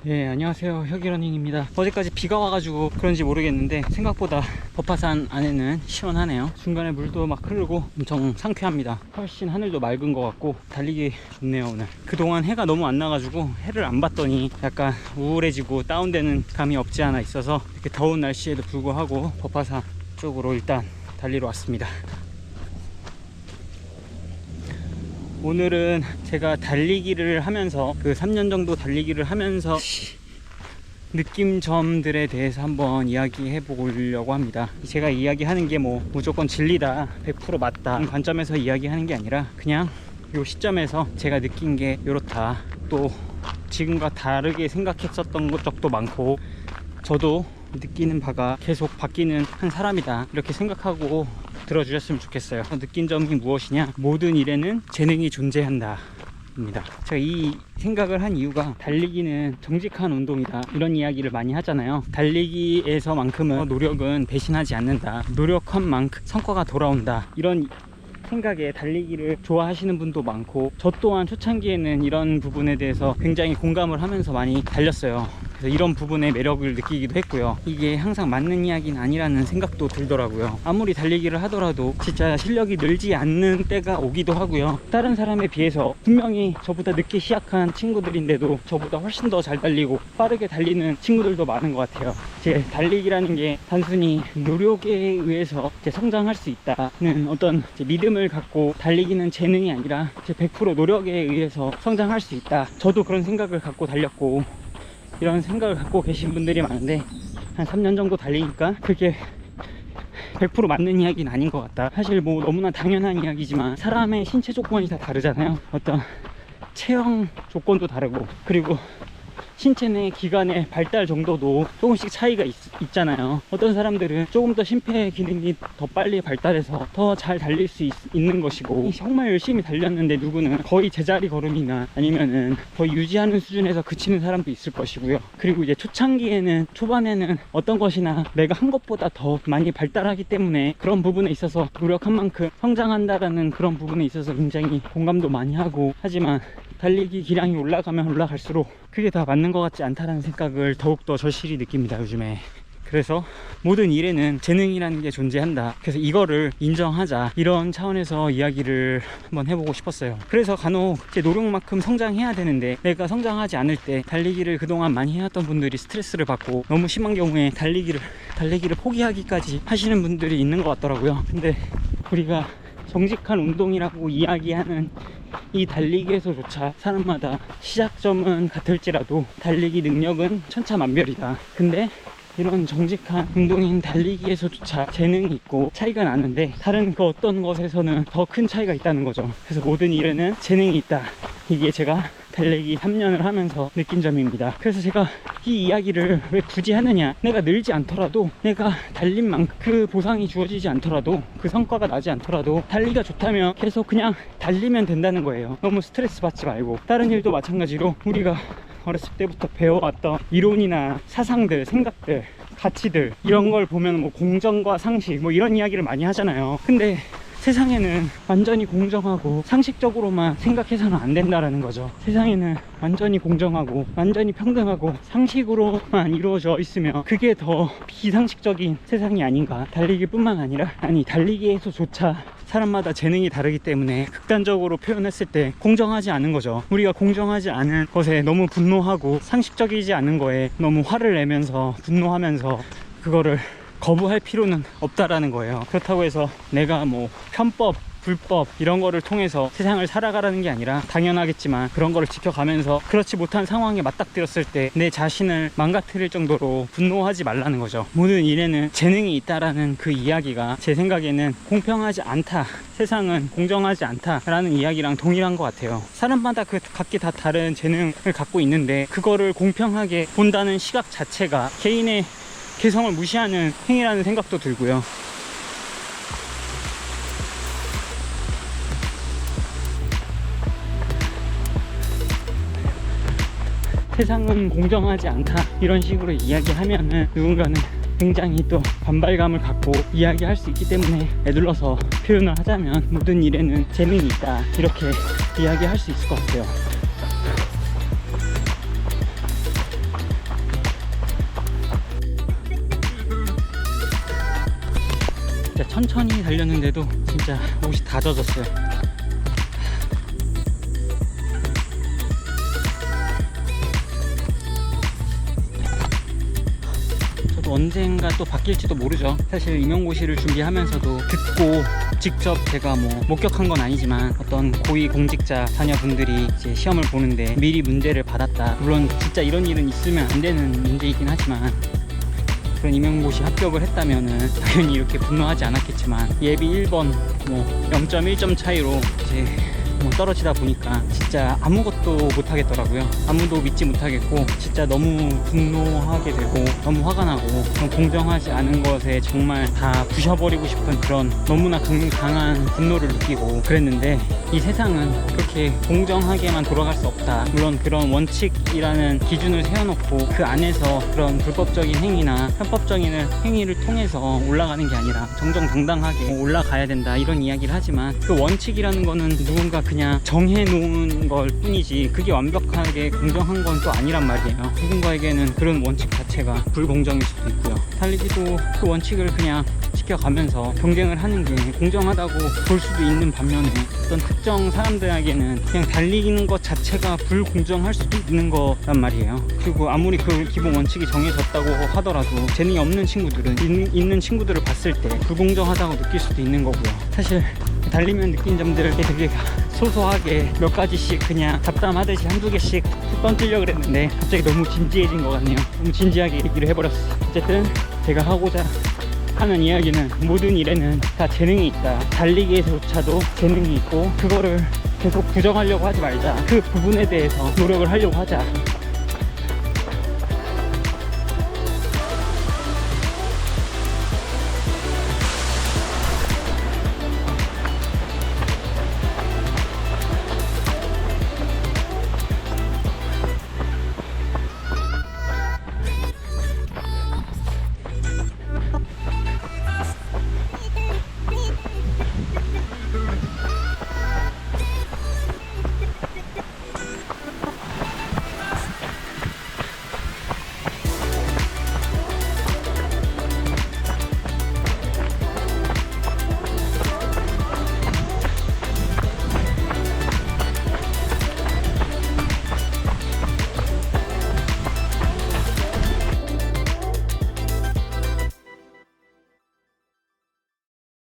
네, 안녕하세요. 혁이러닝입니다. 어제까지 비가 와가지고 그런지 모르겠는데 생각보다 법화산 안에는 시원하네요. 중간에 물도 막 흐르고 엄청 상쾌합니다. 훨씬 하늘도 맑은 것 같고 달리기 좋네요. 오늘 그동안 해가 너무 안 나가지고 해를 안 봤더니 약간 우울해지고 다운되는 감이 없지 않아 있어서 이렇게 더운 날씨에도 불구하고 법화산 쪽으로 일단 달리러 왔습니다. 오늘은 제가 달리기를 하면서 그 3년 정도 달리기를 하면서 느낌점들에 대해서 한번 이야기해 보려고 합니다. 제가 이야기하는 게 뭐 무조건 진리다 100% 맞다 이런 관점에서 이야기하는 게 아니라 그냥 요 시점에서 제가 느낀 게 요렇다, 또 지금과 다르게 생각했었던 적도 많고 저도 느끼는 바가 계속 바뀌는 한 사람이다 이렇게 생각하고 들어주셨으면 좋겠어요. 느낀 점이 무엇이냐, 모든 일에는 재능이 존재한다 입니다. 제가 이 생각을 한 이유가 달리기는 정직한 운동이다 이런 이야기를 많이 하잖아요. 달리기에서만큼은 노력은 배신하지 않는다, 노력한 만큼 성과가 돌아온다 이런 생각에 달리기를 좋아하시는 분도 많고 저 또한 초창기에는 이런 부분에 대해서 굉장히 공감을 하면서 많이 달렸어요. 그래서 이런 부분의 매력을 느끼기도 했고요. 이게 항상 맞는 이야기는 아니라는 생각도 들더라고요. 아무리 달리기를 하더라도 진짜 실력이 늘지 않는 때가 오기도 하고요. 다른 사람에 비해서 분명히 저보다 늦게 시작한 친구들인데도 저보다 훨씬 더 잘 달리고 빠르게 달리는 친구들도 많은 것 같아요. 제 달리기라는 게 단순히 노력에 의해서 성장할 수 있다는 어떤 믿음을 갖고 달리기는 재능이 아니라 100% 노력에 의해서 성장할 수 있다, 저도 그런 생각을 갖고 달렸고 이런 생각을 갖고 계신 분들이 많은데 한 3년 정도 달리니까 그게 100% 맞는 이야기는 아닌 것 같다. 사실 뭐 너무나 당연한 이야기지만 사람의 신체 조건이 다 다르잖아요. 어떤 체형 조건도 다르고 그리고 신체 내 기관의 발달 정도도 조금씩 차이가 있잖아요. 어떤 사람들은 조금 더 심폐 기능이 더 빨리 발달해서 더 잘 달릴 수 있는 것이고, 정말 열심히 달렸는데 누구는 거의 제자리 걸음이나 아니면은 거의 유지하는 수준에서 그치는 사람도 있을 것이고요. 그리고 이제 초창기에는, 초반에는 어떤 것이나 내가 한 것보다 더 많이 발달하기 때문에 그런 부분에 있어서 노력한 만큼 성장한다라는 그런 부분에 있어서 굉장히 공감도 많이 하고, 하지만 달리기 기량이 올라가면 올라갈수록 그게 다 맞는 것 같지 않다는 생각을 더욱더 절실히 느낍니다, 요즘에. 그래서 모든 일에는 재능이라는 게 존재한다, 그래서 이거를 인정하자, 이런 차원에서 이야기를 한번 해보고 싶었어요. 그래서 간혹 제 노력만큼 성장해야 되는데 내가 성장하지 않을 때 달리기를 그동안 많이 해왔던 분들이 스트레스를 받고 너무 심한 경우에 달리기를 포기하기까지 하시는 분들이 있는 것 같더라고요. 근데 우리가 정직한 운동이라고 이야기하는 이 달리기에서조차 사람마다 시작점은 같을지라도 달리기 능력은 천차만별이다. 근데 이런 정직한 운동인 달리기에서조차 재능이 있고 차이가 나는데 다른 그 어떤 것에서는 더 큰 차이가 있다는 거죠. 그래서 모든 일에는 재능이 있다, 이게 제가 달리기 3년을 하면서 느낀 점입니다. 그래서 제가 이 이야기를 왜 굳이 하느냐, 내가 늘지 않더라도, 내가 달린 만큼 그 보상이 주어지지 않더라도, 그 성과가 나지 않더라도 달리기가 좋다면 계속 그냥 달리면 된다는 거예요. 너무 스트레스 받지 말고. 다른 일도 마찬가지로 우리가 어렸을 때부터 배워왔던 이론이나 사상들, 생각들, 가치들, 이런 걸 보면 뭐 공정과 상식 뭐 이런 이야기를 많이 하잖아요. 근데 세상에는 완전히 공정하고 상식적으로만 생각해서는 안 된다라는 거죠. 세상에는 완전히 공정하고 완전히 평등하고 상식으로만 이루어져 있으면 그게 더 비상식적인 세상이 아닌가. 달리기뿐만 아니라, 달리기에서조차 사람마다 재능이 다르기 때문에 극단적으로 표현했을 때 공정하지 않은 거죠. 우리가 공정하지 않은 것에 너무 분노하고 상식적이지 않은 거에 너무 화를 내면서 분노하면서 그거를 거부할 필요는 없다라는 거예요. 그렇다고 해서 내가 뭐 편법, 불법 이런 거를 통해서 세상을 살아가라는 게 아니라, 당연하겠지만 그런 거를 지켜가면서 그렇지 못한 상황에 맞닥뜨렸을 때 내 자신을 망가뜨릴 정도로 분노하지 말라는 거죠. 모든 일에는 재능이 있다라는 그 이야기가 제 생각에는 공평하지 않다, 세상은 공정하지 않다라는 이야기랑 동일한 것 같아요. 사람마다 그 각기 다 다른 재능을 갖고 있는데 그거를 공평하게 본다는 시각 자체가 개인의 개성을 무시하는 행위라는 생각도 들고요. 세상은 공정하지 않다 이런 식으로 이야기하면은 누군가는 굉장히 또 반발감을 갖고 이야기할 수 있기 때문에 애둘러서 표현을 하자면 모든 일에는 재능이 있다 이렇게 이야기할 수 있을 것 같아요. 천천히 달렸는데도 진짜 옷이 다 젖었어요. 저도 언젠가 또 바뀔지도 모르죠. 사실 임용고시를 준비하면서도 듣고 직접 제가 뭐 목격한 건 아니지만 어떤 고위 공직자 자녀분들이 이제 시험을 보는데 미리 문제를 받았다. 물론 진짜 이런 일은 있으면 안 되는 문제이긴 하지만 그런 임용고시 합격을 했다면은 당연히 이렇게 분노하지 않았겠지만 예비 1번 뭐 0.1점 차이로 이제 뭐 떨어지다 보니까 진짜 아무것도 못 하겠더라고요. 아무도 믿지 못하겠고 진짜 너무 분노하게 되고 너무 화가 나고 그런 공정하지 않은 것에 정말 다 부셔버리고 싶은 그런 너무나 강한 분노를 느끼고 그랬는데 이 세상은 그렇게 공정하게만 돌아갈 수 없다. 물론 그런 원칙이라는 기준을 세워놓고 그 안에서 그런 불법적인 행위나 편법적인 행위를 통해서 올라가는 게 아니라 정정당당하게 올라가야 된다 이런 이야기를 하지만 그 원칙이라는 거는 누군가 그냥 정해놓은 걸 뿐이지 그게 완벽하게 공정한 건 또 아니란 말이에요. 누군가에게는 그런 원칙 자체가 불공정일 수도 있고요. 달리기도 그 원칙을 그냥 지켜가면서 경쟁을 하는 게 공정하다고 볼 수도 있는 반면에 어떤 특정 사람들에게는 그냥 달리는 것 자체가 불공정할 수도 있는 거란 말이에요. 그리고 아무리 그 기본 원칙이 정해졌다고 하더라도 재능이 없는 친구들은 있는 친구들을 봤을 때 불공정하다고 느낄 수도 있는 거고요. 사실 달리면 느낀 점들을 되게 소소하게 몇 가지씩 그냥 잡담하듯이 한두 개씩 던지려고 그랬는데 갑자기 너무 진지해진 것 같네요. 너무 진지하게 얘기를 해버렸어요. 어쨌든 제가 하고자 하는 이야기는 모든 일에는 다 재능이 있다. 달리기에서조차도 재능이 있고 그거를 계속 부정하려고 하지 말자. 그 부분에 대해서 노력을 하려고 하자.